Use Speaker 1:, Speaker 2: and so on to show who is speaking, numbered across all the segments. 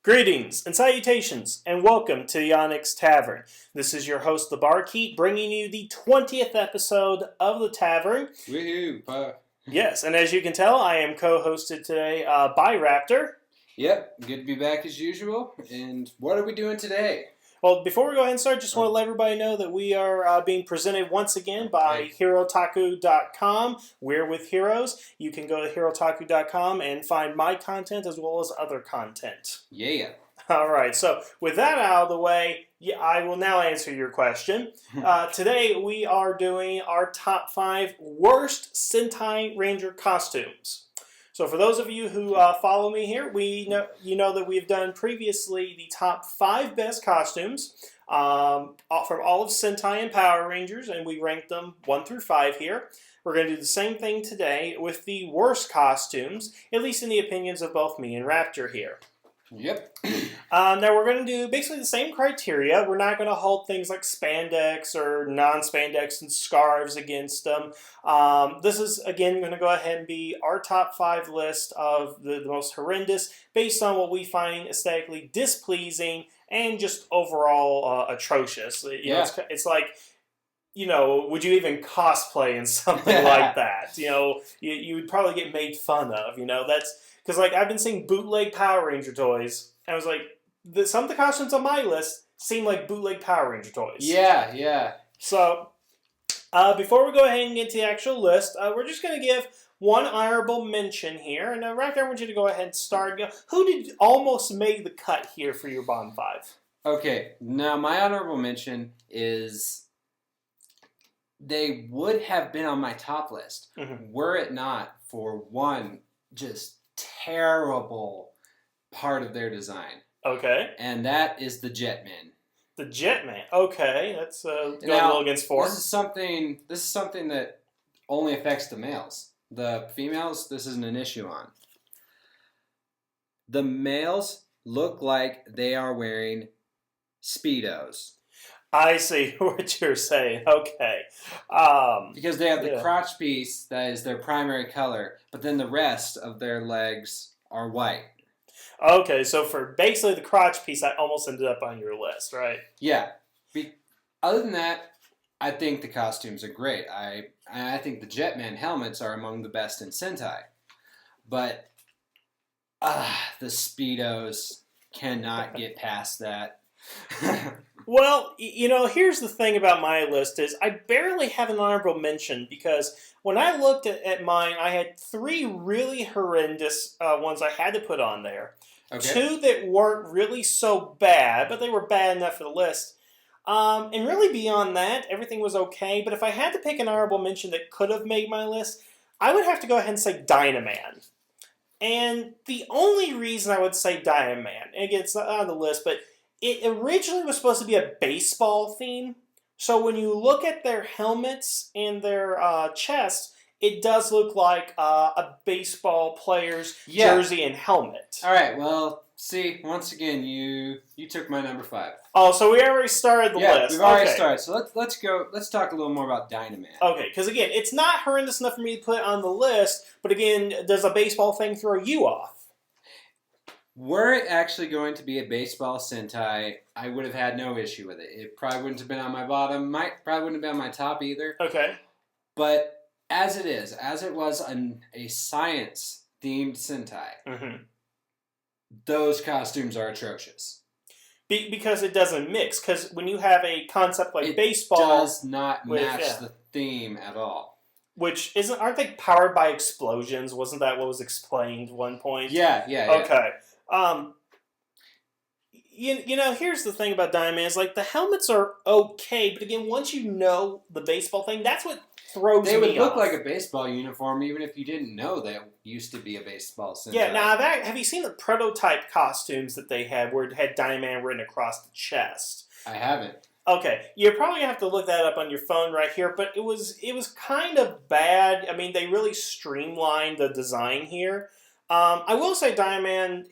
Speaker 1: Greetings and salutations, and welcome to the Onyx Tavern. This is your host, the Barkeep, bringing you the 20th episode of the Tavern.
Speaker 2: Woohoo!
Speaker 1: Yes, and as you can tell, I am co-hosted today by Raptor.
Speaker 2: Yep, good to be back as usual. And what are we doing today?
Speaker 1: Well, before we go ahead and start, just want to let everybody know that we are being presented once again by HeroTaku.com. We're with Heroes. You can go to HeroTaku.com and find my content as well as other content.
Speaker 2: Yeah.
Speaker 1: All right, so with that out of the way, I will now answer your question. Today we are doing our top 5 worst Sentai Ranger costumes. So for those of you who follow me here, you know that we've done previously the top 5 best costumes from all of Sentai and Power Rangers, and we ranked them 1 through 5 here. We're going to do the same thing today with the worst costumes, at least in the opinions of both me and Raptor here.
Speaker 2: Yep.
Speaker 1: Now we're going to do basically the same criteria. We're not going to hold things like spandex or non-spandex and scarves against them. This is, again, going to go ahead and be our top 5 list of the most horrendous based on what we find aesthetically displeasing and just overall atrocious. You know, it's like, you know, would you even cosplay in something like that? You know, you would probably get made fun of. You know, that's... Because, like, I've been seeing bootleg Power Ranger toys, and I was like, some of the costumes on my list seem like bootleg Power Ranger toys.
Speaker 2: Yeah.
Speaker 1: So, before we go ahead and get to the actual list, we're just going to give one honorable mention here. And, Raptor, I want you to go ahead and start. Who did almost make the cut here for your bottom 5?
Speaker 2: Okay, now my honorable mention is... They would have been on my top list, were it not for one just... terrible part of their design.
Speaker 1: Okay.
Speaker 2: And that is the Jetman.
Speaker 1: The Jetman. Okay, that's going a little against form.
Speaker 2: This is something that only affects the males. The females, this isn't an issue on. The males look like they are wearing Speedos.
Speaker 1: I see what you're saying. Okay.
Speaker 2: Because they have the crotch piece that is their primary color, but then the rest of their legs are white.
Speaker 1: Okay, so for basically the crotch piece, that almost ended up on your list, right?
Speaker 2: Yeah. Other than that, I think the costumes are great. I think the Jetman helmets are among the best in Sentai. But the Speedos cannot get past that.
Speaker 1: Well, you know, here's the thing about my list is I barely have an honorable mention because when I looked at mine, I had 3 really horrendous ones I had to put on there. Okay. 2 that weren't really so bad, but they were bad enough for the list. And really beyond that, everything was okay. But if I had to pick an honorable mention that could have made my list, I would have to go ahead and say Dynaman. And the only reason I would say Dynaman, and again, it's not on the list, but it originally was supposed to be a baseball theme, so when you look at their helmets and their chests, it does look like a baseball player's jersey and helmet.
Speaker 2: All right, well, see, once again, you took my number 5.
Speaker 1: Oh, so we already started the list.
Speaker 2: Yeah, we've already started, so let's talk a little more about Dynaman.
Speaker 1: Okay, because again, it's not horrendous enough for me to put on the list, but again, does a baseball thing throw you off?
Speaker 2: Were it actually going to be a baseball Sentai, I would have had no issue with it. It probably wouldn't have been on my bottom. Probably wouldn't have been on my top either.
Speaker 1: Okay.
Speaker 2: But as it was a science-themed Sentai, those costumes are atrocious.
Speaker 1: Because it doesn't mix. Because when you have a concept like baseball...
Speaker 2: It does not match the theme at all.
Speaker 1: Which aren't they powered by explosions? Wasn't that what was explained at one point?
Speaker 2: Yeah.
Speaker 1: Okay. You know, here's the thing about Dynaman is like the helmets are okay, but again, once you know the baseball thing, that's what throws me off.
Speaker 2: They would look like a baseball uniform even if you didn't know they used to be a baseball Sentai.
Speaker 1: Yeah, now have you seen the prototype costumes that they had where it had Dynaman written across the chest?
Speaker 2: I haven't.
Speaker 1: Okay, you're probably going to have to look that up on your phone right here, but it was kind of bad. I mean, they really streamlined the design here. I will say Dynaman,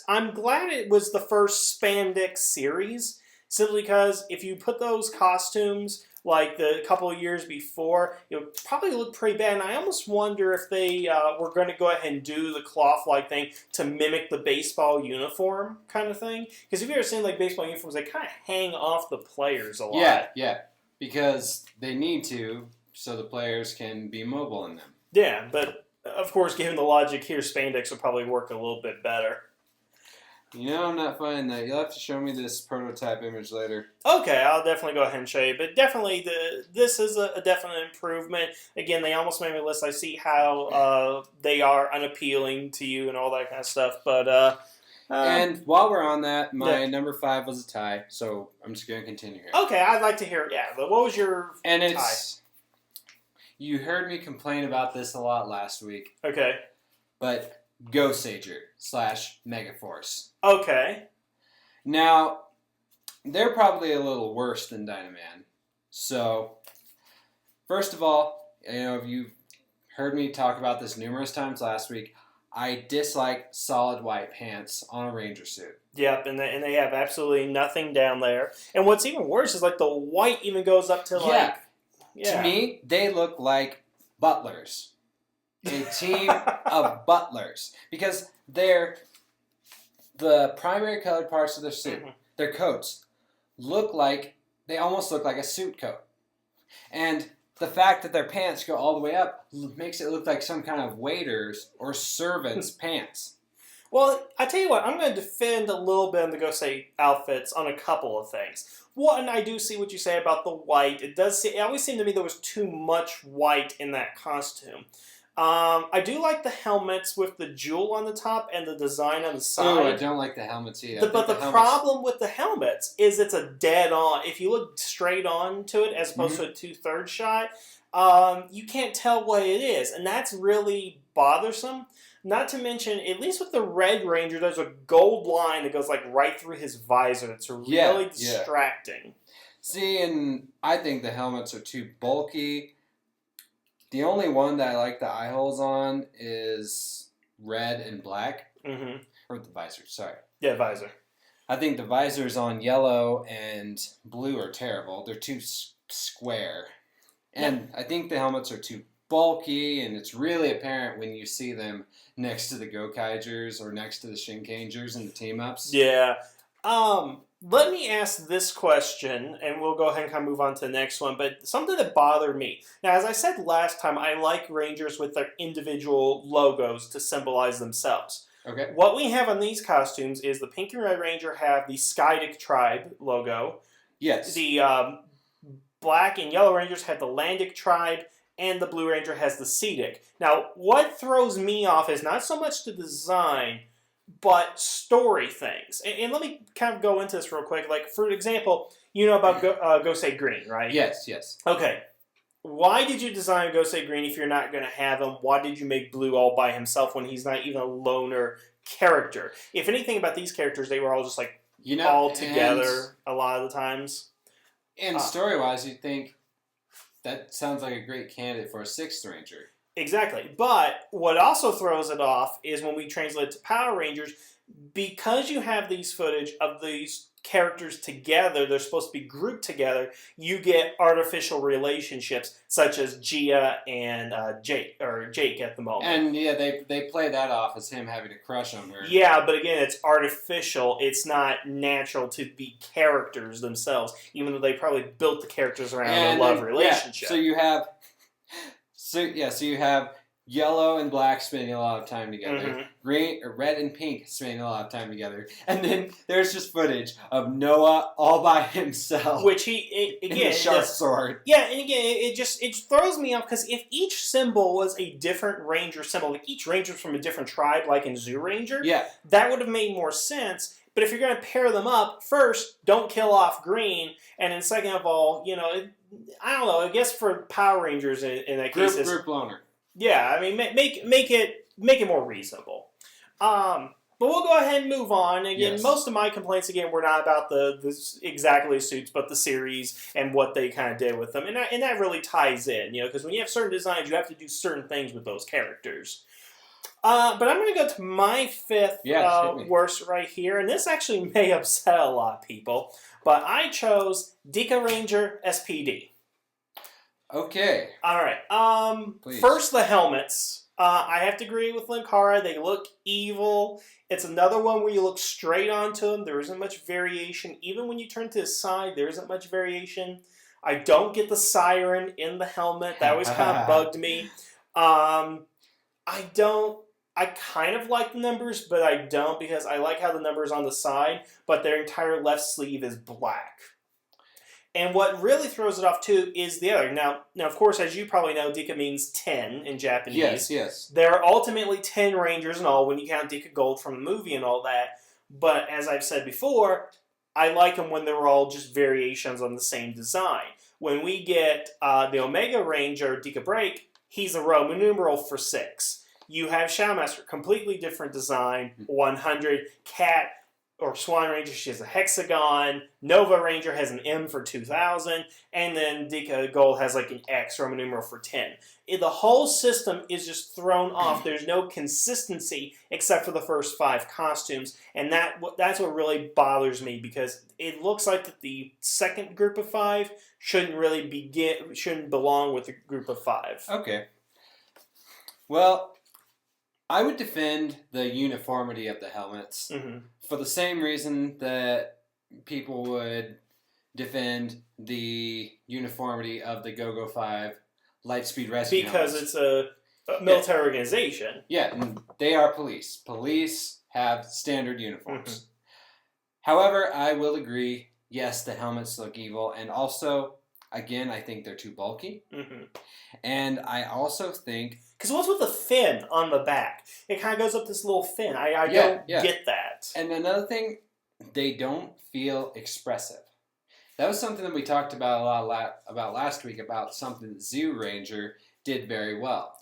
Speaker 1: I'm glad it was the first spandex series, simply because if you put those costumes like the couple of years before, it would probably look pretty bad. And I almost wonder if they were going to go ahead and do the cloth-like thing to mimic the baseball uniform kind of thing. Because if you've ever seen like baseball uniforms, they kind of hang off the players a lot.
Speaker 2: Yeah, because they need to, so the players can be mobile in them.
Speaker 1: Yeah, but of course, given the logic here, spandex would probably work a little bit better.
Speaker 2: You know, I'm not finding that. You'll have to show me this prototype image later.
Speaker 1: Okay, I'll definitely go ahead and show you. But definitely, this is a definite improvement. Again, they almost made my list. I see how they are unappealing to you and all that kind of stuff. But
Speaker 2: and while we're on that, my number 5 was a tie, so I'm just going to continue here.
Speaker 1: Okay, I'd like to hear it. Yeah, but what was your
Speaker 2: and
Speaker 1: tie?
Speaker 2: It's you heard me complain about this a lot last week.
Speaker 1: Okay.
Speaker 2: But Goggle-V / Megaforce.
Speaker 1: Okay.
Speaker 2: Now, they're probably a little worse than Dynaman. So, first of all, you've heard me talk about this numerous times last week. I dislike solid white pants on a ranger suit.
Speaker 1: Yep, and they have absolutely nothing down there. And what's even worse is like the white even goes up to like...
Speaker 2: Yeah. To me, they look like butlers. A team of butlers. Because they're the primary colored parts of their suit, their coats, they almost look like a suit coat. And the fact that their pants go all the way up makes it look like some kind of waiter's or servant's pants.
Speaker 1: Well, I tell you what, I'm going to defend a little bit on the Goggle-V outfits on a couple of things. One, I do see what you say about the white. It always seemed to me there was too much white in that costume. I do like the helmets with the jewel on the top and the design on the side.
Speaker 2: Oh, I don't like the helmets either.
Speaker 1: But the problem with the helmets is it's a dead-on. If you look straight on to it as opposed to a 2/3 shot, you can't tell what it is. And that's really bothersome. Not to mention, at least with the Red Ranger, there's a gold line that goes like right through his visor. It's really distracting.
Speaker 2: See, and I think the helmets are too bulky. The only one that I like the eye holes on is red and black. Or the visor, sorry.
Speaker 1: Yeah, visor.
Speaker 2: I think the visors on yellow and blue are terrible. They're too square. And I think the helmets are too bulky, and it's really apparent when you see them next to the Gekiringers or next to the Shinkangers in the team-ups.
Speaker 1: Yeah. Let me ask this question, and we'll go ahead and kind of move on to the next one, but something that bothered me. Now, as I said last time, I like Rangers with their individual logos to symbolize themselves.
Speaker 2: Okay.
Speaker 1: What we have on these costumes is the Pink and Red Ranger have the Skydic Tribe logo.
Speaker 2: Yes.
Speaker 1: The Black and Yellow Rangers have the Landic Tribe, and the Blue Ranger has the Seedic. Now, what throws me off is not so much the design, but story things. And let me kind of go into this real quick. Like, for example, you know about Goggle Green, right?
Speaker 2: Yes.
Speaker 1: Okay. Why did you design Goggle Green if you're not going to have him? Why did you make Blue all by himself when he's not even a loner character? If anything about these characters, they were all just like all together a lot of the times.
Speaker 2: And story-wise, you'd think that sounds like a great candidate for a 6th Ranger.
Speaker 1: Exactly. But what also throws it off is when we translate it to Power Rangers, because you have these footage of these characters together, they're supposed to be grouped together, you get artificial relationships such as Gia and Jake at the moment.
Speaker 2: And yeah, they play that off as him having a crush on her.
Speaker 1: Yeah, but again, it's artificial. It's not natural to be characters themselves, even though they probably built the characters around a love relationship.
Speaker 2: So you have yellow and black spending a lot of time together. Red and pink spending a lot of time together. And then there's just footage of Noah all by himself.
Speaker 1: Which again,
Speaker 2: in the sharp sword.
Speaker 1: Yeah, and again, it throws me off because if each symbol was a different Ranger symbol, like each Ranger's from a different tribe, like in Zoo Ranger, that would have made more sense. But if you're going to pair them up, first, don't kill off Green, and then second of all, I don't know. I guess for Power Rangers in that case,
Speaker 2: group loner.
Speaker 1: Yeah, I mean, make it more reasonable. But we'll go ahead and move on. Again, most of my complaints were not about the exactly suits, but the series and what they kind of did with them, and that really ties in, because when you have certain designs, you have to do certain things with those characters. But I'm going to go to my 5th worst right here, and this actually may upset a lot of people, but I chose Gekiranger SPD.
Speaker 2: Okay.
Speaker 1: All right.
Speaker 2: Please.
Speaker 1: First, the helmets. I have to agree with Linkara. They look evil. It's another one where you look straight onto them. There isn't much variation. Even when you turn to the side, there isn't much variation. I don't get the siren in the helmet. That always kind of bugged me. I don't. I kind of like the numbers, but I don't because I like how the numbers on the side, but their entire left sleeve is black. And what really throws it off too is the other. Now, of course, as you probably know, Dika means 10 in Japanese.
Speaker 2: Yes.
Speaker 1: There are ultimately 10 Rangers and all when you count Dika Gold from the movie and all that. But as I've said before, I like them when they're all just variations on the same design. When we get the Omega Ranger, Dika Break, he's a Roman numeral for 6. You have Shadow Master, completely different design, 100. Cat or Swan Ranger, she has a hexagon. Nova Ranger has an M for 2000. And then Dika Gold has like an X, Roman numeral for 10. The whole system is just thrown off. There's no consistency except for the first 5 costumes. And that's what really bothers me because it looks like the second group of 5 shouldn't belong with the group of 5.
Speaker 2: Okay. Well, I would defend the uniformity of the helmets for the same reason that people would defend the uniformity of the Go-Go 5 Lightspeed Rescue
Speaker 1: Because
Speaker 2: helmets.
Speaker 1: it's a military organization.
Speaker 2: Yeah, and they are police. Police have standard uniforms. However, I will agree, yes, the helmets look evil, and also, again, I think they're too bulky. And I also think...
Speaker 1: Because what's with the fin on the back? It kind of goes up this little fin. I don't get that.
Speaker 2: And another thing, they don't feel expressive. That was something that we talked about a lot about last week, about something that Zero Ranger did very well.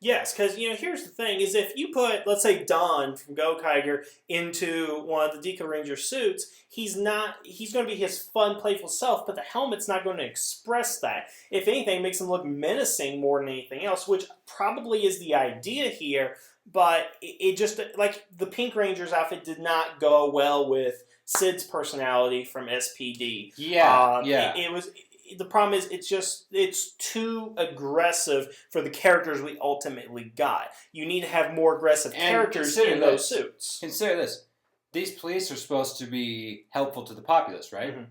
Speaker 1: Yes, because, here's the thing, is if you put, let's say, Don from Gekiranger into one of the Gekiranger suits, he's going to be his fun, playful self, but the helmet's not going to express that. If anything, it makes him look menacing more than anything else, which probably is the idea here, but it just, like, the Pink Ranger's outfit did not go well with Sid's personality from SPD. It was... The problem is it's too aggressive for the characters we ultimately got. You need to have more aggressive characters in those suits.
Speaker 2: Consider this. These police are supposed to be helpful to the populace, right?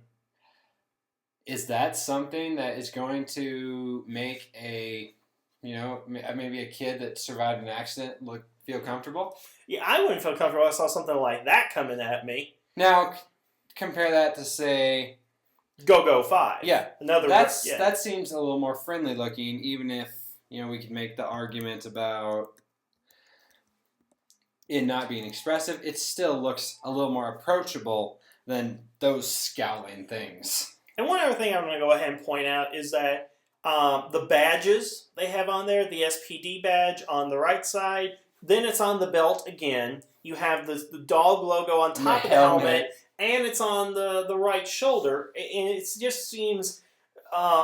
Speaker 2: Is that something that is going to make maybe a kid that survived an accident feel comfortable?
Speaker 1: Yeah, I wouldn't feel comfortable if I saw something like that coming at me.
Speaker 2: Now, compare that to, say...
Speaker 1: Go-Go-5.
Speaker 2: Yeah. That seems a little more friendly looking, even if, we could make the argument about it not being expressive. It still looks a little more approachable than those scowling things.
Speaker 1: And one other thing I'm going to go ahead and point out is that the badges they have on there, the SPD badge on the right side, then it's on the belt again. You have the dog logo on top of the helmet. And it's on the right shoulder, and it just seems,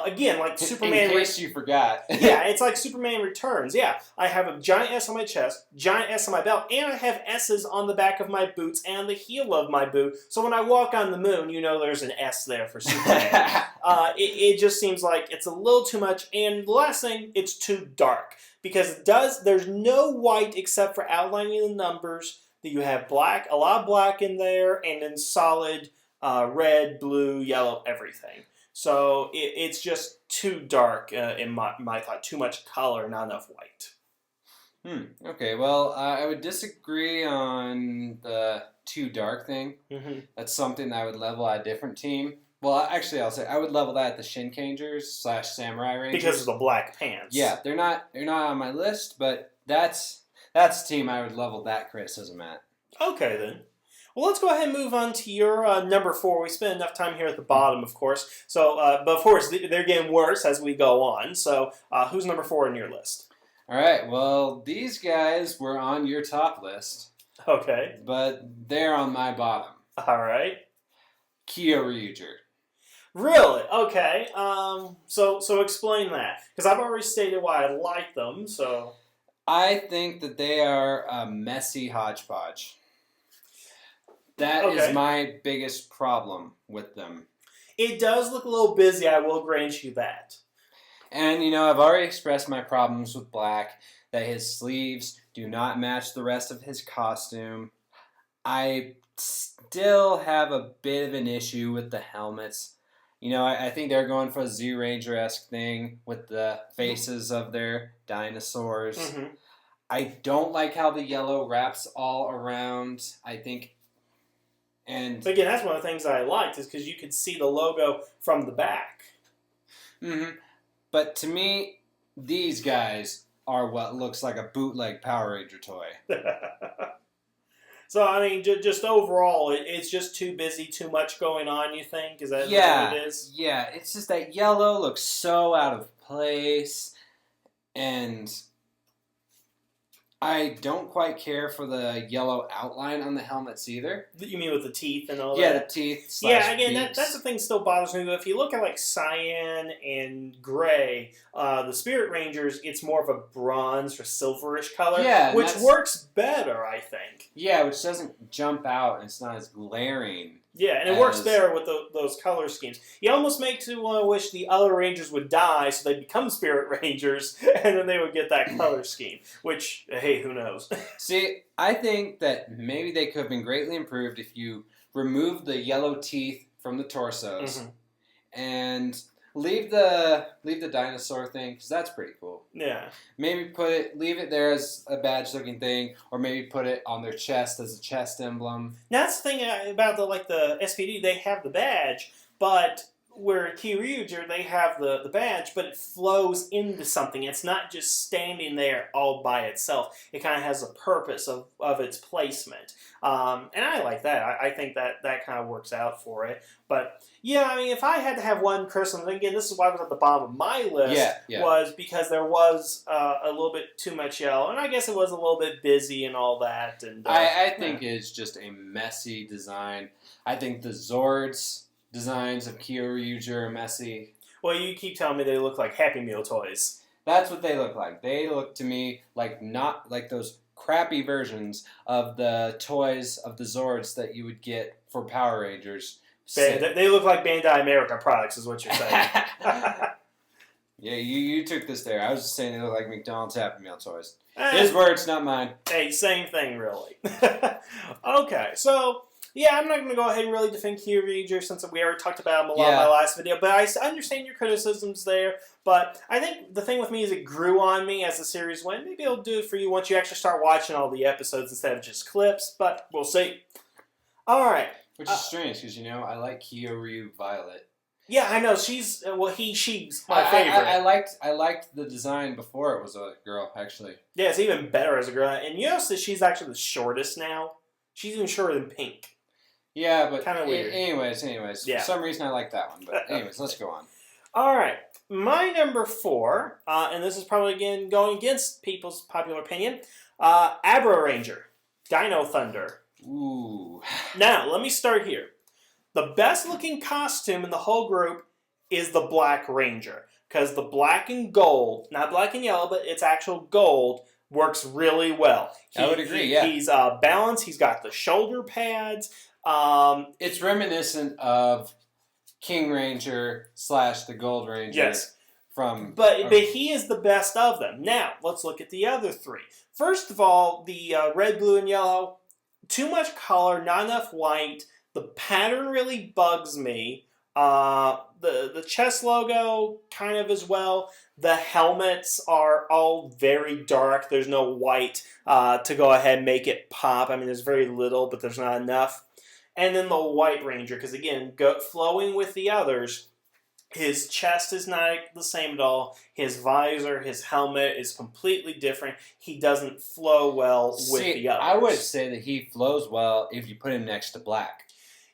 Speaker 1: again, like Superman...
Speaker 2: In case you forgot.
Speaker 1: Yeah, it's like Superman Returns. Yeah, I have a giant S on my chest, giant S on my belt, and I have S's on the back of my boots and the heel of my boot. So when I walk on the moon, there's an S there for Superman. It just seems like it's a little too much. And the last thing, it's too dark. Because there's no white except for outlining the numbers. That you have black, a lot of black in there, and then solid red, blue, yellow, everything. So it's just too dark in my thought. Too much color, not enough white.
Speaker 2: Okay, well, I would disagree on the too dark thing. That's something I would level at a different team. Well, actually, I'll say I would level that at the Shinkangers / Samurai Rangers.
Speaker 1: Because of the black pants.
Speaker 2: Yeah, they're not on my list, but that's the team I would level that criticism at. Okay,
Speaker 1: then. Well, let's go ahead and move on to your number 4. We spent enough time here at the bottom, of course. So, but of course, they're getting worse as we go on. So, who's number 4 in your list?
Speaker 2: All right. Well, these guys were on your top list.
Speaker 1: Okay.
Speaker 2: But they're on my bottom.
Speaker 1: All right.
Speaker 2: Kyoryuger.
Speaker 1: Really? Okay. So explain that. Because I've already stated why I like them, so...
Speaker 2: I think that they are a messy hodgepodge. That is my biggest problem with them.
Speaker 1: It does look a little busy, I will grant you that.
Speaker 2: And, I've already expressed my problems with Black, that his sleeves do not match the rest of his costume. I still have a bit of an issue with the helmets. I think they're going for a Zoo Ranger-esque thing with the faces of their dinosaurs.
Speaker 1: Mm-hmm.
Speaker 2: I don't like how the yellow wraps all around, I think. And
Speaker 1: But again, that's one of the things I liked, is because you could see the logo from the back.
Speaker 2: Mm-hmm. But to me, these guys are what looks like a bootleg Power Ranger toy.
Speaker 1: So, I mean, just overall, it's just too busy, too much going on, you think? Is that what it is?
Speaker 2: Yeah, it's just that yellow looks so out of place, and I don't quite care for the yellow outline on the helmets either.
Speaker 1: You mean with the teeth and all that?
Speaker 2: Yeah, the teeth.
Speaker 1: Yeah, again, that's the thing that still bothers me. But if you look at like cyan and gray, the Spirit Rangers, it's more of a bronze or silverish color, which works better, I think.
Speaker 2: Yeah, which doesn't jump out and it's not as glaring.
Speaker 1: Yeah, and it works better with those color schemes. You almost makes you want to wish the other Rangers would die so they become Spirit Rangers, and then they would get that color scheme. Which, hey, who knows?
Speaker 2: See, I think that maybe they could have been greatly improved if you removed the yellow teeth from the torsos and leave the dinosaur thing, because that's pretty cool.
Speaker 1: Yeah.
Speaker 2: Maybe leave it there as a badge-looking thing, or maybe put it on their chest as a chest emblem.
Speaker 1: Now, that's the thing about the SPD. They have the badge, but where Kyoryuger, they have the badge, but it flows into something. It's not just standing there all by itself. It kind of has a purpose of its placement. And I like that. I think that kind of works out for it. But, yeah, I mean, if I had to have one criticism, again, this is why it was at the bottom of my list, was because there was a little bit too much yellow. And I guess it was a little bit busy and all that. And
Speaker 2: I think it's just a messy design. I think the Zords designs of Kyoryuger are messy.
Speaker 1: Well, you keep telling me they look like Happy Meal toys.
Speaker 2: That's what they look like. They look to me like not like those crappy versions of the toys of the Zords that you would get for Power Rangers.
Speaker 1: They look like Bandai America products, is what you're saying.
Speaker 2: Yeah, you took this there. I was just saying they look like McDonald's Happy Meal toys. His words, not mine.
Speaker 1: Hey, same thing, really. Okay, so yeah, I'm not going to go ahead and really defend Kyoryuger since we already talked about him a lot in my last video, but I understand your criticisms there. But I think the thing with me is it grew on me as the series went. Maybe it'll do it for you once you actually start watching all the episodes instead of just clips, but we'll see. All right.
Speaker 2: Which is strange because, I like Kyoryu Violet.
Speaker 1: Yeah, I know. She's my favorite.
Speaker 2: I liked the design before it was a girl, actually.
Speaker 1: Yeah, it's even better as a girl. And you notice that she's actually the shortest now. She's even shorter than Pink.
Speaker 2: Yeah, but
Speaker 1: kind of weird.
Speaker 2: Anyways,
Speaker 1: yeah.
Speaker 2: For some reason I like that one. But anyways, let's go on.
Speaker 1: All right. My number 4, and this is probably, again, going against people's popular opinion, Abra Ranger, Dino Thunder.
Speaker 2: Ooh.
Speaker 1: Now, let me start here. The best-looking costume in the whole group is the Black Ranger, because the black and gold, not black and yellow, but it's actual gold, works really well.
Speaker 2: I would agree, yeah.
Speaker 1: He's balanced. He's got the shoulder pads.
Speaker 2: It's reminiscent of King Ranger / the Gold Ranger.
Speaker 1: Yes. But he is the best of them. Now, let's look at the other 3. First of all, the red, blue, and yellow, too much color, not enough white. The pattern really bugs me. The chest logo, kind of as well. The helmets are all very dark. There's no white to go ahead and make it pop. I mean, there's very little, but there's not enough. And then the White Ranger, because again, flowing with the others, his chest is not the same at all. His visor, his helmet is completely different. He doesn't flow well with the others.
Speaker 2: I would say that he flows well if you put him next to Black.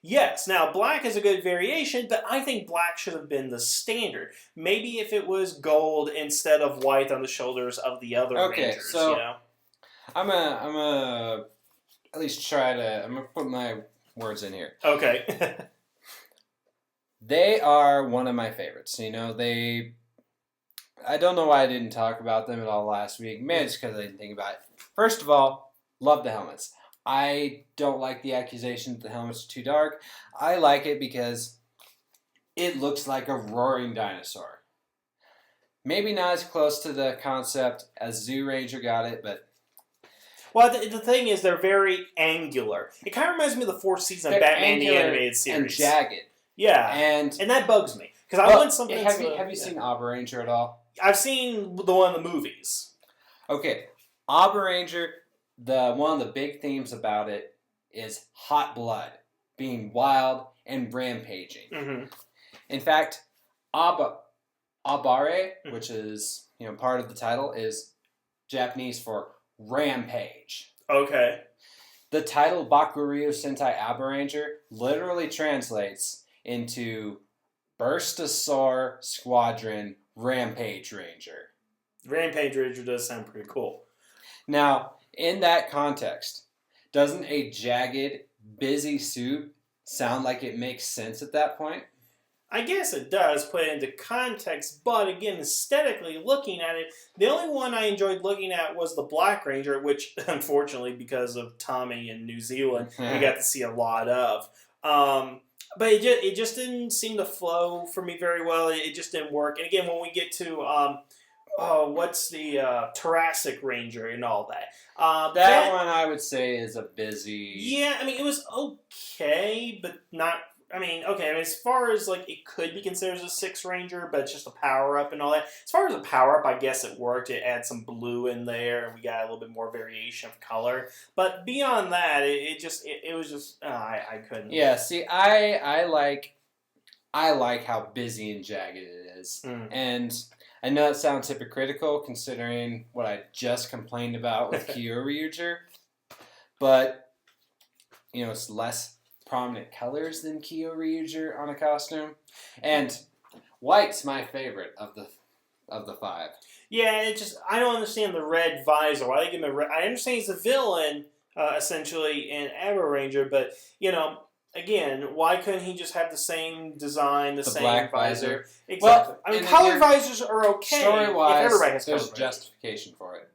Speaker 1: Yes, now black is a good variation, but I think black should have been the standard. Maybe if it was gold instead of white on the shoulders of the other Rangers,
Speaker 2: so I'm gonna at least try to. I'm gonna put my words in here.
Speaker 1: Okay.
Speaker 2: They are one of my favorites. I don't know why I didn't talk about them at all last week. Maybe it's because I didn't think about it. First of all, love the helmets. I don't like the accusation that the helmets are too dark. I like it because it looks like a roaring dinosaur. Maybe not as close to the concept as Zyuranger got it, but...
Speaker 1: Well, the thing is, they're very angular. It kind of reminds me of the fourth season of Batman the Animated Series.
Speaker 2: And jagged.
Speaker 1: Yeah. And that bugs me. Because I want something
Speaker 2: have you seen Abaranger at all?
Speaker 1: I've seen the one in the movies.
Speaker 2: Okay. Abaranger, one of the big themes about it is hot blood, being wild and rampaging.
Speaker 1: Mm-hmm.
Speaker 2: In fact, Abare, which is part of the title, is Japanese for rampage.
Speaker 1: Okay.
Speaker 2: The title Bakuryu Sentai Abaranger literally translates into Burstosaur Squadron Rampage Ranger.
Speaker 1: Rampage Ranger does sound pretty cool.
Speaker 2: Now, in that context, doesn't a jagged, busy suit sound like it makes sense at that point?
Speaker 1: I guess it does put it into context, but again, aesthetically looking at it, the only one I enjoyed looking at was the Black Ranger, which unfortunately, because of Tommy in New Zealand, we got to see a lot of. But it just didn't seem to flow for me very well. It just didn't work. And again, when we get to what's the Thoracic Ranger and all that?
Speaker 2: That one I would say is a busy.
Speaker 1: Yeah, I mean it was okay, but not. I mean, as far as like it could be considered as a 6 Ranger, but it's just a power up and all that. As far as a power up, I guess it worked. It adds some blue in there, and we got a little bit more variation of color. But beyond that, it was just I couldn't.
Speaker 2: Yeah, see, I like how busy and jagged it is, and I know it sounds hypocritical considering what I just complained about with Kyoryuger, but it's less prominent colors than Kyoryuger on a costume, and white's my favorite of the 5.
Speaker 1: Yeah, I don't understand the red visor. Why they give him a red? I understand he's a villain essentially in Abaranger, but again, why couldn't he just have the same design, the same
Speaker 2: black
Speaker 1: visor? Exactly.
Speaker 2: Well,
Speaker 1: I mean, color visors are okay.
Speaker 2: Story-wise, there's justification for it.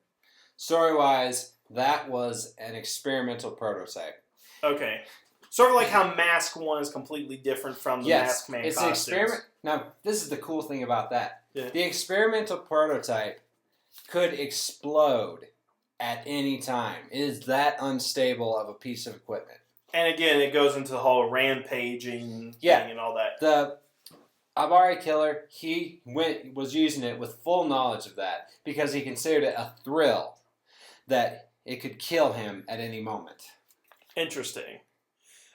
Speaker 2: Story-wise, that was an experimental prototype.
Speaker 1: Okay. Sort of like how Mask 1 is completely different from the Mask Man
Speaker 2: it's
Speaker 1: costumes.
Speaker 2: An experiment. Now, this is the cool thing about that.
Speaker 1: Yeah.
Speaker 2: The experimental prototype could explode at any time. It is that unstable of a piece of equipment.
Speaker 1: And again, it goes into the whole rampaging thing and all that.
Speaker 2: The Abari Killer, he was using it with full knowledge of that because he considered it a thrill that it could kill him at any moment.
Speaker 1: Interesting.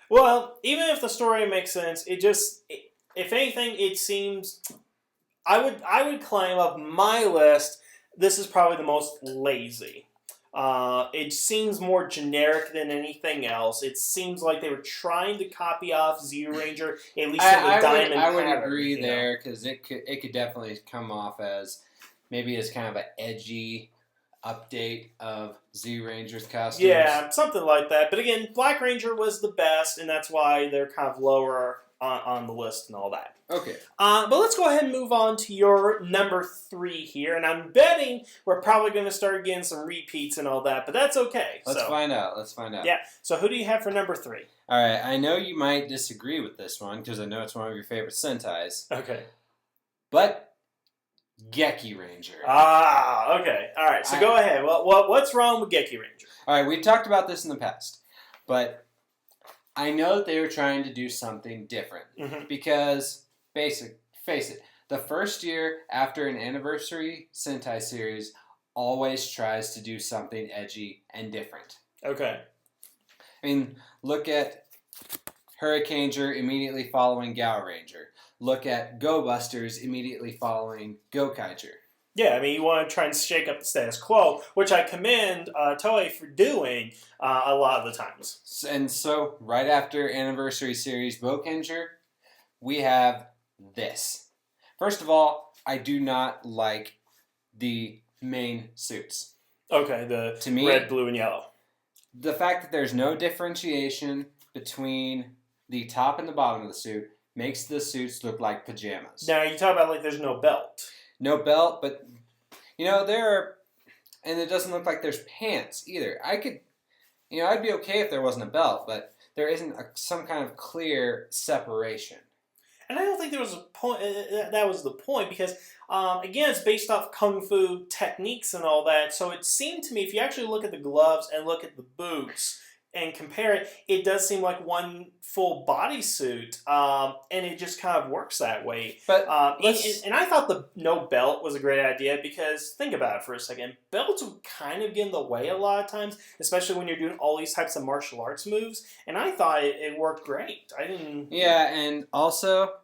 Speaker 1: Well, even if the story makes sense, if anything, it seems I would claim of my list, this is probably the most lazy. It seems more generic than anything else. It seems like they were trying to copy off Zyuranger, at least in the Diamond pattern.
Speaker 2: I would agree there, because it could definitely come off as maybe as kind of an edgy update of Zyuranger's costumes.
Speaker 1: Yeah, something like that. But again, Black Ranger was the best, and that's why they're kind of lower on the list and all that.
Speaker 2: Okay.
Speaker 1: But let's go ahead and move on to your number 3 here. And I'm betting we're probably going to start getting some repeats and all that, but that's okay.
Speaker 2: Let's find out.
Speaker 1: Yeah. So who do you have for number 3?
Speaker 2: All right. I know you might disagree with this one because I know it's one of your favorite Sentais.
Speaker 1: Okay.
Speaker 2: But Gekiranger.
Speaker 1: Ah, okay. All right. So go ahead. What's wrong with Gekiranger?
Speaker 2: All right. We've talked about this in the past, but I know that they were trying to do something different because, face it, the first year after an anniversary Sentai series always tries to do something edgy and different.
Speaker 1: Okay.
Speaker 2: I mean, look at Hurricaneger immediately following Goggle-Ranger. Look at Go Busters immediately following Gokaiger.
Speaker 1: Yeah, I mean, you want to try and shake up the status quo, which I commend Toei for doing a lot of the times.
Speaker 2: And so, right after Anniversary Series Bokenger, we have this. First of all, I do not like the main suits.
Speaker 1: Okay, to me, red, blue, and yellow.
Speaker 2: The fact that there's no differentiation between the top and the bottom of the suit makes the suits look like pajamas.
Speaker 1: Now, you talk about like there's no belt.
Speaker 2: No belt, but there are, and it doesn't look like there's pants either. I'd be okay if there wasn't a belt, but there isn't some kind of clear separation.
Speaker 1: And I don't think there was a point. That was the point because, again, it's based off kung fu techniques and all that. So it seemed to me, if you actually look at the gloves and look at the boots and compare it, it does seem like one full bodysuit, and it just kind of works that way.
Speaker 2: But
Speaker 1: and I thought the no belt was a great idea because think about it for a second. Belts would kind of get in the way a lot of times, especially when you're doing all these types of martial arts moves. And I thought it worked great. I didn't.
Speaker 2: Yeah, and also,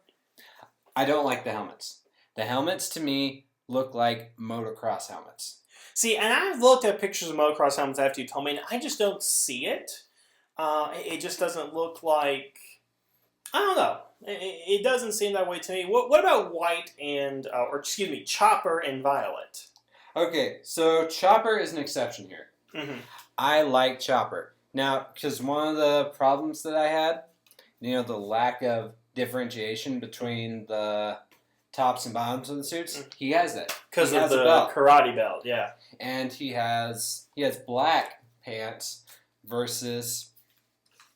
Speaker 2: I don't like the helmets. The helmets to me look like motocross helmets.
Speaker 1: See, and I've looked at pictures of motocross helmets after you told me, and I just don't see it. It just doesn't look like... I don't know. It doesn't seem that way to me. What about White and... Chopper and Violet?
Speaker 2: Okay, so Chopper is an exception here.
Speaker 1: Mm-hmm.
Speaker 2: I like Chopper. Now, because one of the problems that I had, the lack of differentiation between the tops and bottoms of the suits, he has that.
Speaker 1: Because of the karate belt, yeah.
Speaker 2: And he has black pants versus...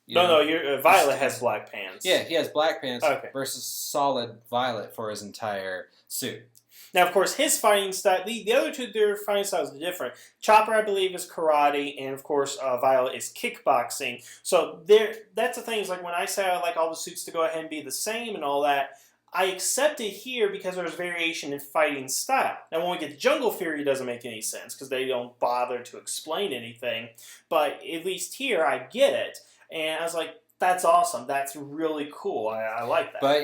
Speaker 1: Violet has black pants.
Speaker 2: Yeah, he has black pants versus solid violet for his entire suit.
Speaker 1: Now, of course, his fighting style, the other two, their fighting styles are different. Chopper, I believe, is karate, and of course, Violet is kickboxing. So that's the thing, is like when I say I like all the suits to go ahead and be the same and all that, I accept it here because there's variation in fighting style. Now, when we get to Jungle Fury, it doesn't make any sense because they don't bother to explain anything. But at least here, I get it. And I was like, that's awesome. That's really cool. I like that.
Speaker 2: But,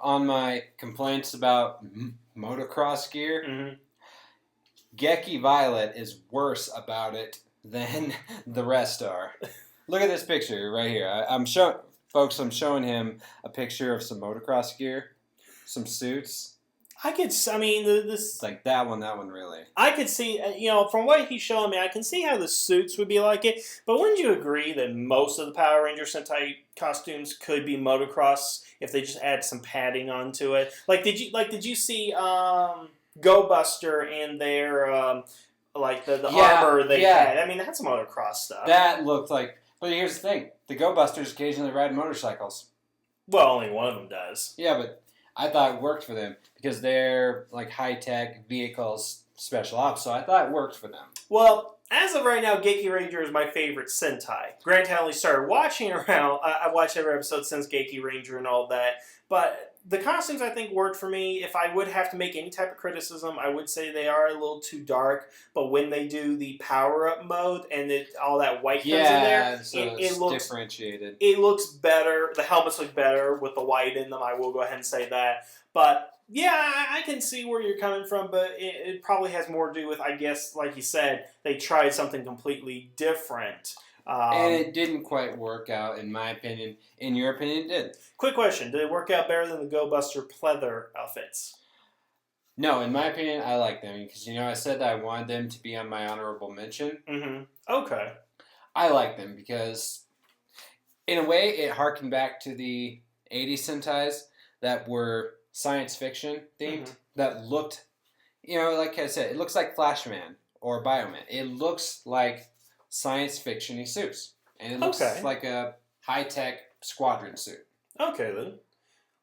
Speaker 2: on my complaints about motocross gear, Gekki Violet is worse about it than the rest are. Look at this picture right here. I'm showing him a picture of some motocross gear, some suits.
Speaker 1: This...
Speaker 2: Like that one really.
Speaker 1: I could see, from what he's showing me, I can see how the suits would be like it. But wouldn't you agree that most of the Power Ranger Sentai costumes could be motocross if they just add some padding onto it? Did you see Go Buster and their armor they had? I mean, that's motocross stuff.
Speaker 2: That looked like. But here's the thing: the Go Busters occasionally ride motorcycles.
Speaker 1: Well, only one of them does.
Speaker 2: Yeah, but I thought it worked for them because they're like high-tech vehicles, special ops, so I thought it worked for them.
Speaker 1: Well, as of right now, Gekiranger is my favorite Sentai. Granted, I only started watching around, I've watched every episode since Gekiranger and all that, but the costumes I think worked for me. If I would have to make any type of criticism, I would say they are a little too dark, but when they do the power-up mode and all that white comes in there, it looks differentiated. It looks better. The helmets look better with the white in them, I will go ahead and say that. But yeah, I can see where you're coming from, but it probably has more to do with, I guess, like you said, they tried something completely different.
Speaker 2: And it didn't quite work out, in my opinion. In your opinion, it did. Quick
Speaker 1: question. Did it work out better than the Go Buster pleather outfits?
Speaker 2: No, in my opinion, I like them. Because, I said that I wanted them to be on my honorable mention.
Speaker 1: Mm-hmm. Okay.
Speaker 2: I like them because, in a way, it harkened back to the 80s Sentais that were science fiction themed, that looked, like I said, it looks like Flashman or Bioman. It looks like science fiction-y suits. And it looks like a high-tech squadron suit.
Speaker 1: Okay, then.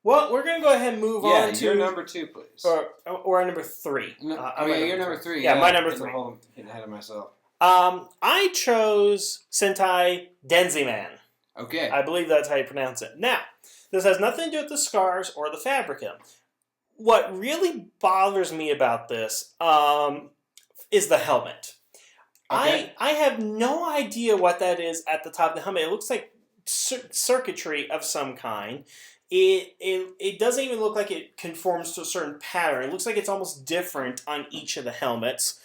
Speaker 1: Well, we're going to go ahead and move on to...
Speaker 2: your number 2, please.
Speaker 1: Or number 3.
Speaker 2: Your number 3.
Speaker 1: Yeah, my number 3.
Speaker 2: Hold on, I'm getting ahead of myself.
Speaker 1: I chose Sentai Denjiman.
Speaker 2: Okay.
Speaker 1: I believe that's how you pronounce it. Now, this has nothing to do with the scars or the fabricum. What really bothers me about this is the helmet.
Speaker 2: Okay.
Speaker 1: I have no idea what that is at the top of the helmet. It looks like circuitry of some kind. It doesn't even look like it conforms to a certain pattern. It looks like it's almost different on each of the helmets.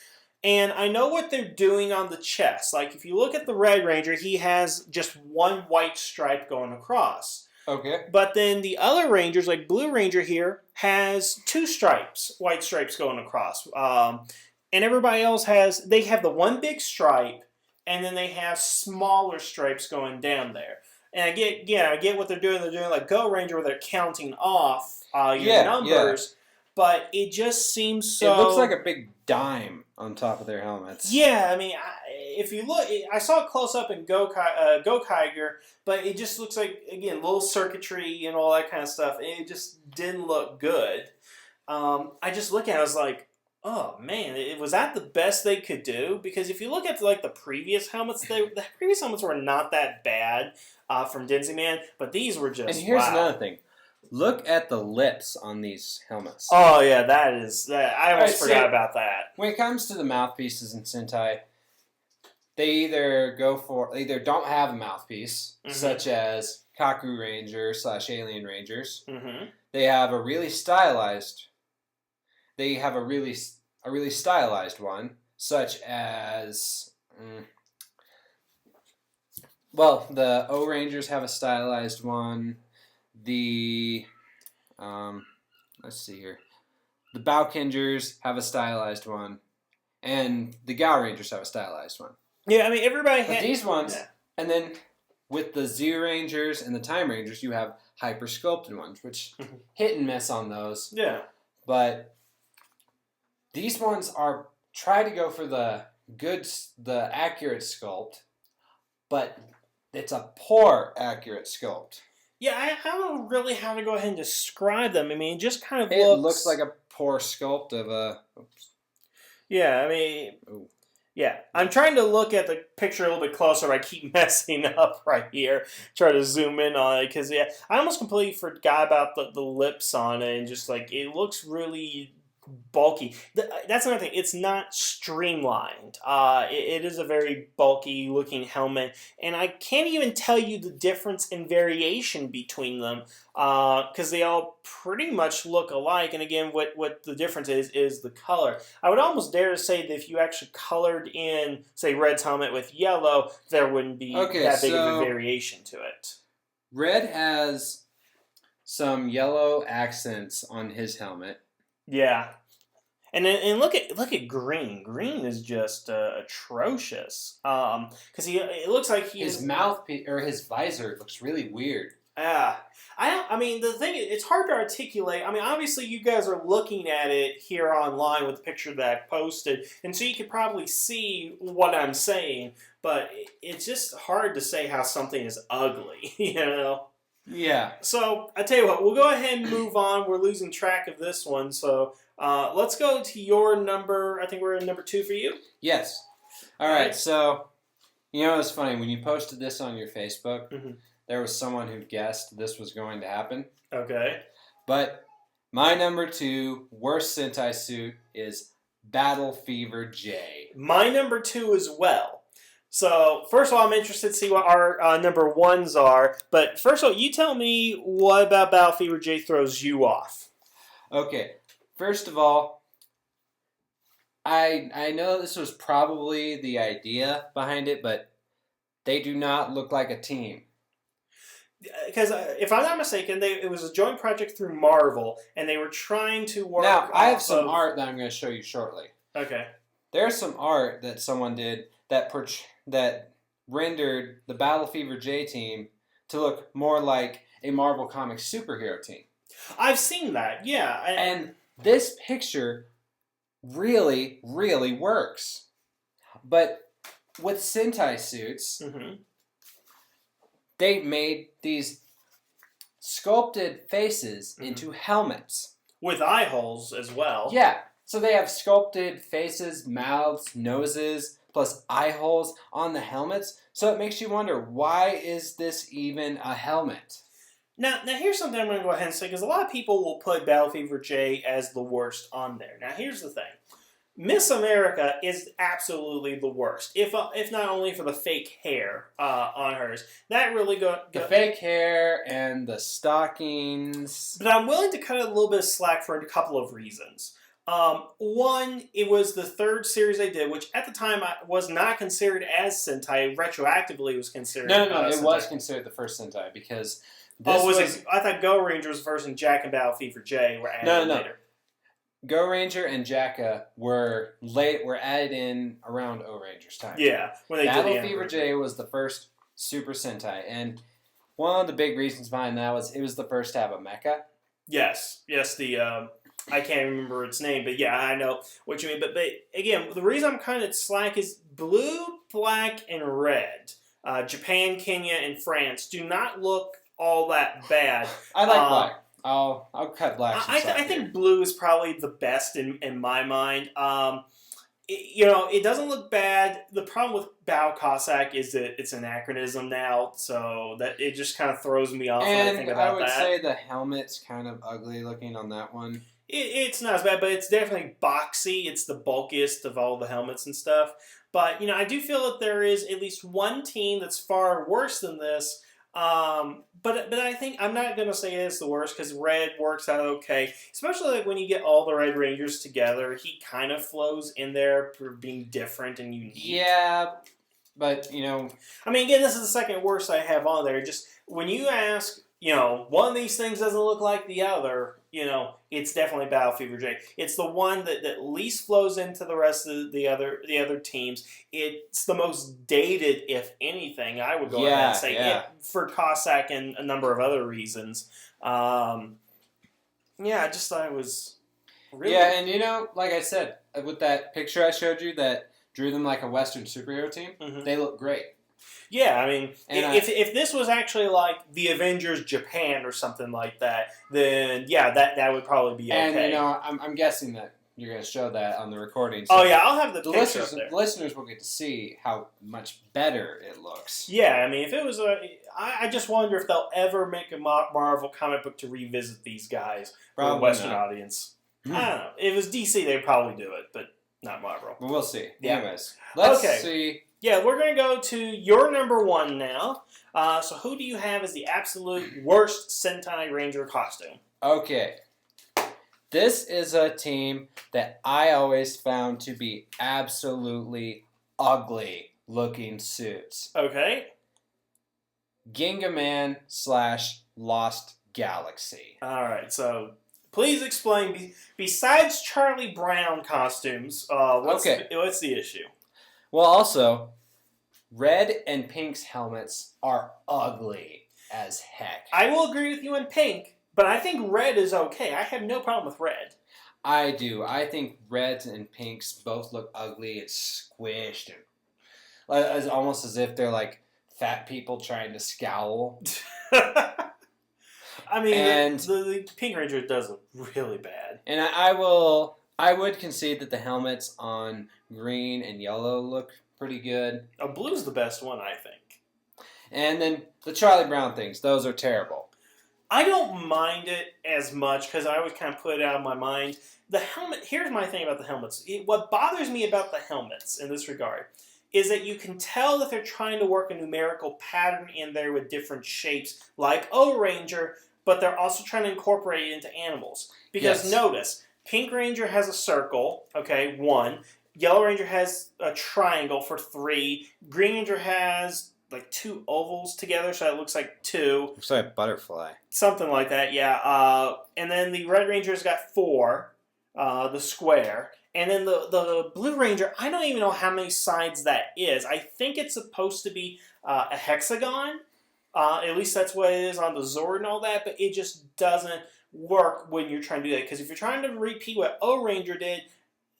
Speaker 1: And I know what they're doing on the chest. Like, if you look at the Red Ranger, he has just one white stripe going across.
Speaker 2: Okay.
Speaker 1: But then the other Rangers, like Blue Ranger here, has 2 stripes, white stripes going across. And everybody else they have the one big stripe, and then they have smaller stripes going down there. And I get what they're doing. They're doing like Go Ranger where they're counting off your numbers. but it just seems so...
Speaker 2: It looks like a big dime on top of their helmets.
Speaker 1: Yeah, I mean, if you look, I saw it close up in Gekiranger, but it just looks like, again, little circuitry and all that kind of stuff. And it just didn't look good. I just look at it, I was like, oh man, was that the best they could do? Because if you look at like the previous helmets, the previous helmets were not that bad from Denjiman, but these were just...
Speaker 2: And here's
Speaker 1: wow.
Speaker 2: another thing. Look at the lips on these helmets.
Speaker 1: Oh yeah, that. I almost forgot about that.
Speaker 2: When it comes to the mouthpieces in Sentai, they either don't have a mouthpiece, such as Kaku Ranger / Alien Rangers.
Speaker 1: Mm-hmm.
Speaker 2: They have a really stylized. They have a really stylized one, such as. Well, the O Rangers have a stylized one. The let's see here. The Baukingers have a stylized one, and the Gao Rangers have a stylized one.
Speaker 1: Yeah, I mean everybody
Speaker 2: But these ones, and then with the Z Rangers and the Time Rangers, you have hyper sculpted ones, which hit and miss on those.
Speaker 1: Yeah,
Speaker 2: but these ones are try to go for the accurate sculpt, but it's a poor accurate sculpt.
Speaker 1: Yeah, I don't know really how to go ahead and describe them. I mean, it just kind of
Speaker 2: looks like a poor sculpt of a... Oops.
Speaker 1: Yeah, I mean... Ooh. Yeah, I'm trying to look at the picture a little bit closer, but I keep messing up right here. Try to zoom in on it, because, yeah, I almost completely forgot about the lips on it, and just, like, it looks really bulky. That's another thing. It's not streamlined. It is a very bulky looking helmet, and I can't even tell you the difference in variation between them, because they all pretty much look alike. And again, what the difference is the color. I would almost dare to say that if you actually colored in, say, Red's helmet with yellow, there wouldn't be that big of a variation to it.
Speaker 2: Red has some yellow accents on his helmet.
Speaker 1: Yeah, and look at Green. Green is just atrocious. Because it looks like
Speaker 2: his mouthpiece or his visor looks really weird.
Speaker 1: I mean, the thing is, it's hard to articulate. I mean, obviously, you guys are looking at it here online with the picture that I posted, and so you can probably see what I'm saying. But it's just hard to say how something is ugly, you know.
Speaker 2: Yeah.
Speaker 1: So, I tell you what, we'll go ahead and move on. We're losing track of this one. So, let's go to your number. I think we're in number 2 for you.
Speaker 2: Yes. All right. So, you know, it's funny. When you posted this on your Facebook, there was someone who guessed this was going to happen.
Speaker 1: Okay.
Speaker 2: But my number 2 worst Sentai suit is Battle Fever J.
Speaker 1: My number 2 as well. So, first of all, I'm interested to see what our number 1s are. But first of all, you tell me what about Battle Fever J throws you off.
Speaker 2: Okay. First of all, I know this was probably the idea behind it, but they do not look like a team.
Speaker 1: Because if I'm not mistaken, it was a joint project through Marvel, and they were trying to work...
Speaker 2: Now, I have some art that I'm going to show you shortly.
Speaker 1: Okay.
Speaker 2: There's some art that someone did that rendered the Battle Fever J team to look more like a Marvel Comics superhero team.
Speaker 1: I've seen that, yeah.
Speaker 2: And this picture really, really works. But with Sentai suits, they made these sculpted faces into helmets.
Speaker 1: With eye holes as well.
Speaker 2: Yeah. So they have sculpted faces, mouths, noses, plus eye holes on the helmets. So it makes you wonder, why is this even a helmet?
Speaker 1: Now here's something I'm going to go ahead and say, because a lot of people will put Battle Fever J as the worst on there. Now here's the thing. Miss America is absolutely the worst, if not only for the fake hair on hers. That really
Speaker 2: the fake hair and the stockings.
Speaker 1: But I'm willing to cut a little bit of slack for a couple of reasons. One, it was the 3rd series they did, which at the time was not considered as Sentai. Retroactively, was considered.
Speaker 2: No, it was considered the first Sentai because.
Speaker 1: It? I thought Go-Ranger was first, and Jack and Battle Fever J were added later.
Speaker 2: Go-Ranger and Jacka were added in around O-Ranger's time.
Speaker 1: Yeah, when they
Speaker 2: Battle
Speaker 1: did
Speaker 2: Fever J was the first Super Sentai, and one of the big reasons behind that was it was the first to have a mecha.
Speaker 1: Yes, the I can't remember its name, but yeah, I know what you mean. But again, the reason I'm kind of slack is blue, black, and red. Japan, Kenya, and France do not look all that bad.
Speaker 2: I like black. I'll cut black some slack
Speaker 1: I think blue is probably the best in my mind. It doesn't look bad. The problem with Bao Cossack is that it's an anachronism now, so that it just kind of throws me off when I think about that.
Speaker 2: And I would say the helmet's kind of ugly looking on that one.
Speaker 1: It's not as bad, but it's definitely boxy. It's the bulkiest of all the helmets and stuff. But, I do feel that there is at least one team that's far worse than this. But I think I'm not going to say it's the worst because red works out okay. Especially like when you get all the Red Rangers together. He kind of flows in there for being different and unique.
Speaker 2: Yeah, but,
Speaker 1: I mean, again, this is the second worst I have on there. Just when you ask, one of these things doesn't look like the other, it's definitely Battle Fever J. It's the one that least flows into the rest of the other teams. It's the most dated, if anything, I would go ahead and say, for Cossack and a number of other reasons. I just thought it was really...
Speaker 2: Yeah, and like I said, with that picture I showed you that drew them like a Western superhero team, they look great.
Speaker 1: Yeah, I mean, if this was actually like the Avengers Japan or something like that, then that would probably be okay.
Speaker 2: And I'm guessing that you're going to show that on the recording. So
Speaker 1: I'll have the picture up there.
Speaker 2: The listeners will get to see how much better it looks.
Speaker 1: Yeah, I mean, if it was I just wonder if they'll ever make a Marvel comic book to revisit these guys for a Western audience. I don't know. If it was DC, they'd probably do it, but not Marvel.
Speaker 2: But we'll see.
Speaker 1: Yeah.
Speaker 2: Anyways, let's see.
Speaker 1: Yeah, we're going to go to your number one now. So who do you have as the absolute worst Sentai Ranger costume?
Speaker 2: Okay. This is a team that I always found to be absolutely ugly looking suits.
Speaker 1: Okay.
Speaker 2: Gingaman / Lost Galaxy.
Speaker 1: All right, so please explain, besides Charlie Brown costumes, what's the issue?
Speaker 2: Well, also, red and pink's helmets are ugly as heck.
Speaker 1: I will agree with you on pink, but I think red is okay. I have no problem with red.
Speaker 2: I do. I think reds and pinks both look ugly. It's squished. It's almost as if they're like fat people trying to scowl.
Speaker 1: I mean, the Pink Ranger does look really bad.
Speaker 2: And I would concede that the helmets on green and yellow look pretty good.
Speaker 1: Blue's the best one, I think.
Speaker 2: And then the Charlie Brown things, those are terrible.
Speaker 1: I don't mind it as much because I always kind of put it out of my mind. The helmet, here's my thing about the helmets. What bothers me about the helmets in this regard is that you can tell that they're trying to work a numerical pattern in there with different shapes, like O-Ranger, but they're also trying to incorporate it into animals. Because notice, Pink Ranger has a circle, 1. Yellow Ranger has a triangle for 3. Green Ranger has like 2 ovals together, so it looks like 2.
Speaker 2: Looks like a butterfly.
Speaker 1: Something like that, yeah. And then the Red Ranger's got 4, the square. And then the Blue Ranger, I don't even know how many sides that is. I think it's supposed to be a hexagon. At least that's what it is on the Zord and all that, but it just doesn't work when you're trying to do that. Because if you're trying to repeat what O-Ranger did,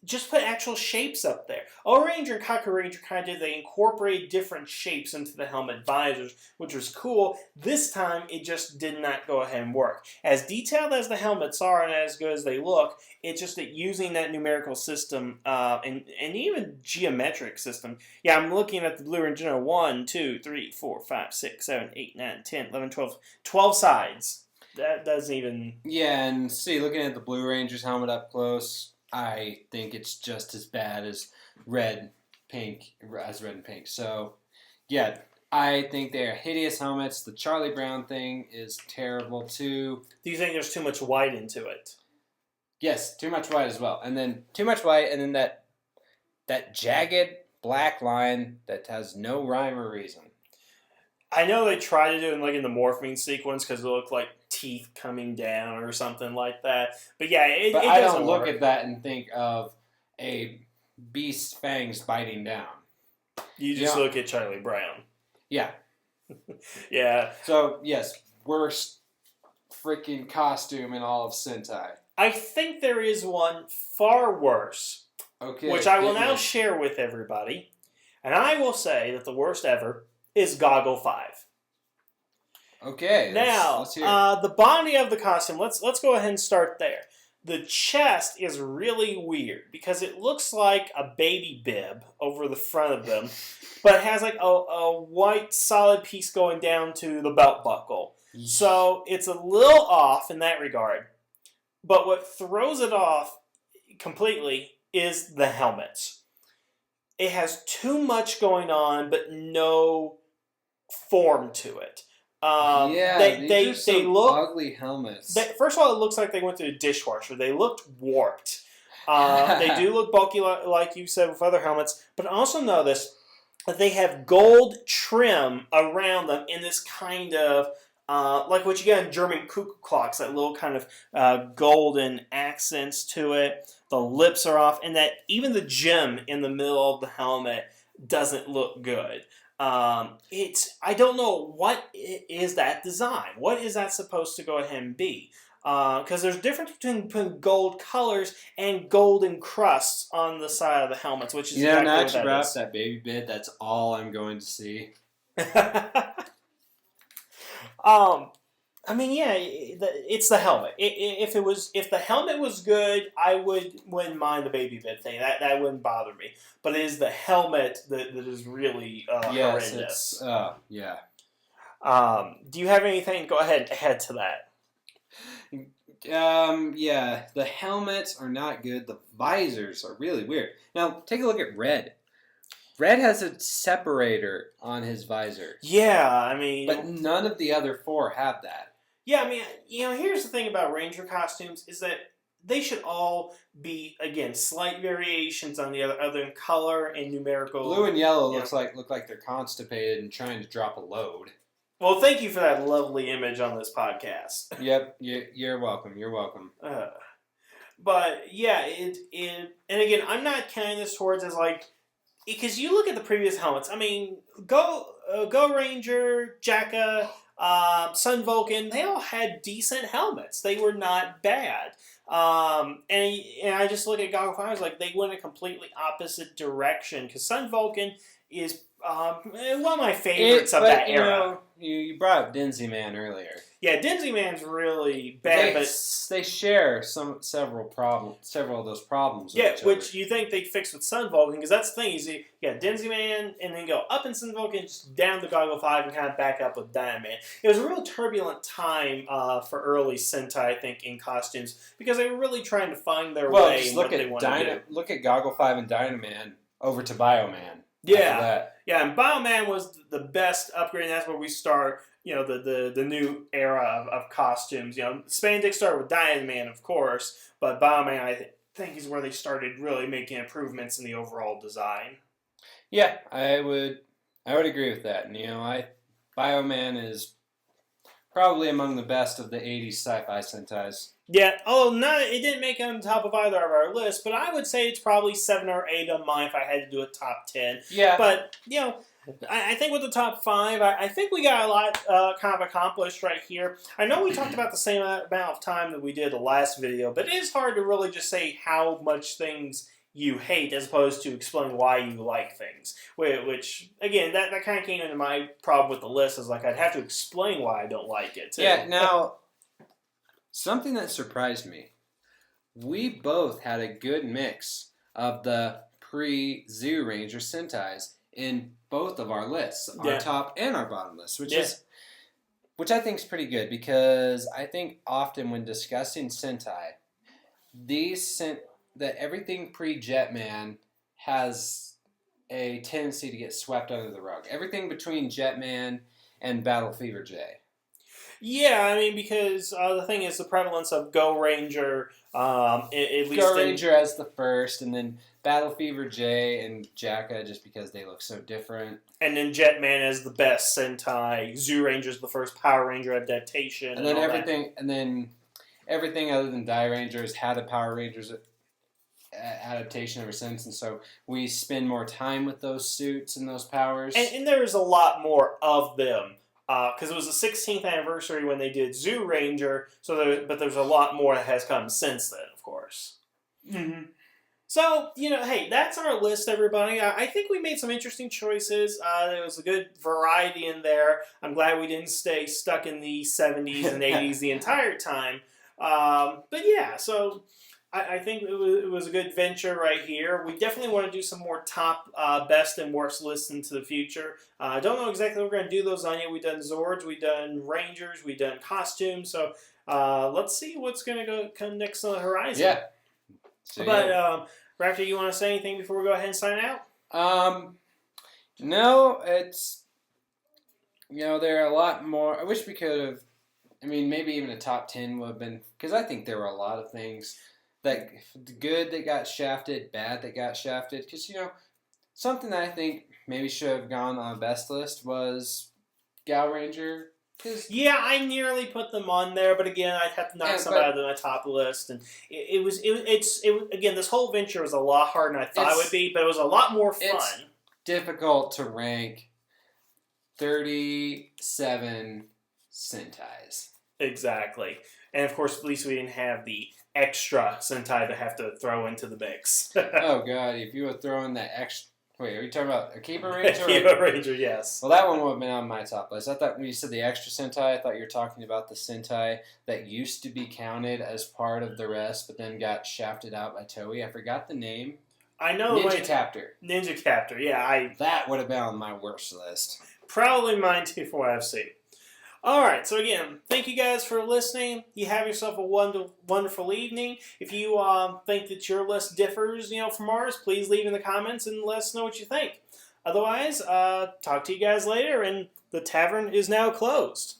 Speaker 1: just put actual shapes up there. O-Ranger and Gekiranger kind of did, they incorporated different shapes into the helmet visors, which was cool. This time, it just did not go ahead and work. As detailed as the helmets are and as good as they look, it's just that using that numerical system and even geometric system. Yeah, I'm looking at the Blue Ranger 1, 2, 3, 4, 5, 6, 7, 8, 9, 10, 11, 12. 12 sides. That doesn't even...
Speaker 2: Yeah, and see, looking at the Blue Ranger's helmet up close, I think it's just as bad as red and pink. So, yeah, I think they are hideous helmets. The Charlie Brown thing is terrible, too.
Speaker 1: Do you think there's too much white into it?
Speaker 2: Yes, too much white as well. And then too much white, and then that jagged black line that has no rhyme or reason.
Speaker 1: I know they try to do it in the morphing sequence because it looked like teeth coming down or something like that. But yeah, it
Speaker 2: I
Speaker 1: doesn't
Speaker 2: don't look
Speaker 1: work.
Speaker 2: at that and think of a beast's fangs biting down.
Speaker 1: You just look at Charlie Brown.
Speaker 2: Yeah.
Speaker 1: Yeah.
Speaker 2: So, yes, worst freaking costume in all of Sentai.
Speaker 1: I think there is one far worse,
Speaker 2: Okay.
Speaker 1: which I will now share with everybody. And I will say that the worst ever is Goggle-V.
Speaker 2: Okay.
Speaker 1: Now,
Speaker 2: let's hear
Speaker 1: the body of the costume, let's go ahead and start there. The chest is really weird because it looks like a baby bib over the front of them, but it has like a white solid piece going down to the belt buckle. So it's a little off in that regard. But what throws it off completely is the helmets. It has too much going on, but no form to it.
Speaker 2: these are some
Speaker 1: look
Speaker 2: ugly helmets.
Speaker 1: First of all, it looks like they went through a dishwasher. They looked warped. They do look bulky, like you said, with other helmets. But also notice that they have gold trim around them in this kind of like what you get in German cuckoo clocks, that little kind of golden accents to it. The lips are off, and that even the gem in the middle of the helmet doesn't look good. I don't know what is that design. What is that supposed to go ahead and be? Because there's a difference between gold colors and golden crusts on the side of the helmets, which is exactly
Speaker 2: now
Speaker 1: what
Speaker 2: that you brought up
Speaker 1: is.
Speaker 2: that baby bit, that's all I'm going to see.
Speaker 1: I mean, yeah, it's the helmet. If the helmet was good, I wouldn't mind the baby bit thing. That wouldn't bother me. But it is the helmet that is really horrendous.
Speaker 2: Yeah.
Speaker 1: Do you have anything? Go ahead and add to that.
Speaker 2: Yeah, the helmets are not good. The visors are really weird. Now, take a look at Red. Red has a separator on his visor.
Speaker 1: Yeah, I mean...
Speaker 2: But none of the other four have that.
Speaker 1: Yeah, I mean, here's the thing about Ranger costumes, is that they should all be, again, slight variations on the other than color and numerical...
Speaker 2: Blue and yellow look like they're constipated and trying to drop a load.
Speaker 1: Well, thank you for that lovely image on this podcast.
Speaker 2: Yep, you're welcome. You're welcome.
Speaker 1: But, yeah, and again, I'm not counting this towards as, like... Because you look at the previous helmets, I mean, Go Ranger, Jacka, Sun Vulcan, they all had decent helmets. They were not bad. And I just look at Goggle-V, like they went a completely opposite direction. Because Sun Vulcan is one of my favorites of that era.
Speaker 2: You brought up Denjiman earlier.
Speaker 1: Yeah, Denjiman's really bad, but
Speaker 2: they share several of those problems.
Speaker 1: Yeah, which you think they fix with Sun Vulcan, because that's the thing. You got Denjiman, and then go up in Sun Vulcan, just down to Goggle-V, and kind of back up with Dynaman. It was a real turbulent time for early Sentai, I think, in costumes, because they were really trying to find their way in what they wanted to do.
Speaker 2: Look at Goggle-V and Dynaman over to Bioman.
Speaker 1: Yeah, and Bioman was the best upgrade, and that's where we start, the new era of costumes. Spandex started with Dynaman, of course, but Bioman, I think, is where they started really making improvements in the overall design.
Speaker 2: Yeah, I would agree with that. And, Bioman is probably among the best of the 80s sci-fi Sentais.
Speaker 1: Yeah, it didn't make it on top of either of our lists, but I would say it's probably 7 or 8 on mine if I had to do a top 10.
Speaker 2: Yeah.
Speaker 1: But, I think with the top 5, I think we got a lot kind of accomplished right here. I know we talked about the same amount of time that we did the last video, but it is hard to really just say how much things you hate as opposed to explain why you like things. Which, again, that kind of came into my problem with the list, is like I'd have to explain why I don't like it, too.
Speaker 2: Yeah, now... Something that surprised me, we both had a good mix of the pre-Zoo Ranger Sentais in both of our lists, our top and our bottom lists, which I think is pretty good, because I think often when discussing Sentai, that everything pre-Jetman has a tendency to get swept under the rug. Everything between Jetman and Battle Fever J.
Speaker 1: Yeah, I mean, because the thing is, the prevalence of Go Ranger, at least
Speaker 2: Go Ranger as the first, and then Battle Fever J and Jacka, just because they look so different.
Speaker 1: And then Jetman as the best Sentai, Zoo Ranger's the first Power Ranger adaptation,
Speaker 2: and then everything other than Die Ranger has had a Power Rangers adaptation ever since, and so we spend more time with those suits and those powers.
Speaker 1: And there is a lot more of them because it was the 16th anniversary when they did Zoo Ranger. But there's a lot more that has come since then, of course.
Speaker 3: Mm-hmm.
Speaker 1: So, hey, that's our list, everybody. I think we made some interesting choices. There was a good variety in there. I'm glad we didn't stay stuck in the 70s and 80s the entire time. But yeah, so I think it was a good venture right here. We definitely want to do some more top best and worst lists into the future. I don't know exactly what we're going to do those on yet. We've done Zords, we've done Rangers, we've done costumes. So let's see what's going to come next on the horizon.
Speaker 2: Yeah. So,
Speaker 1: But Raptor, you want to say anything before we go ahead and sign out?
Speaker 2: No, it's, there are a lot more. I wish we could have, maybe even a top 10 would have been, because I think there were a lot of things that good that got shafted, bad that got shafted. Because, something that I think maybe should have gone on the best list was Gekiranger.
Speaker 1: Yeah, I nearly put them on there, but again, I'd have to knock some out of my top list, and again, this whole venture was a lot harder than I thought it would be, but it was a lot more fun.
Speaker 2: It's difficult to rank 37 Sentais.
Speaker 1: Exactly, and of course, at least we didn't have the extra Sentai to have to throw into the mix.
Speaker 2: Oh God, if you were throwing that extra. Wait, are you talking about a Keeper Ranger?
Speaker 1: Keeper Ranger, yes.
Speaker 2: Well, that one would have been on my top list. I thought when you said the extra Sentai, I thought you were talking about the Sentai that used to be counted as part of the rest, but then got shafted out by Toei. I forgot the name.
Speaker 1: I know.
Speaker 2: Ninja Captor.
Speaker 1: Ninja Captor, yeah.
Speaker 2: That would have been on my worst list.
Speaker 1: Probably mine too, from what I've seen. Alright, so again, thank you guys for listening. You have yourself a wonderful evening. If you think that your list differs, from ours, please leave in the comments and let us know what you think. Otherwise, talk to you guys later, and the tavern is now closed.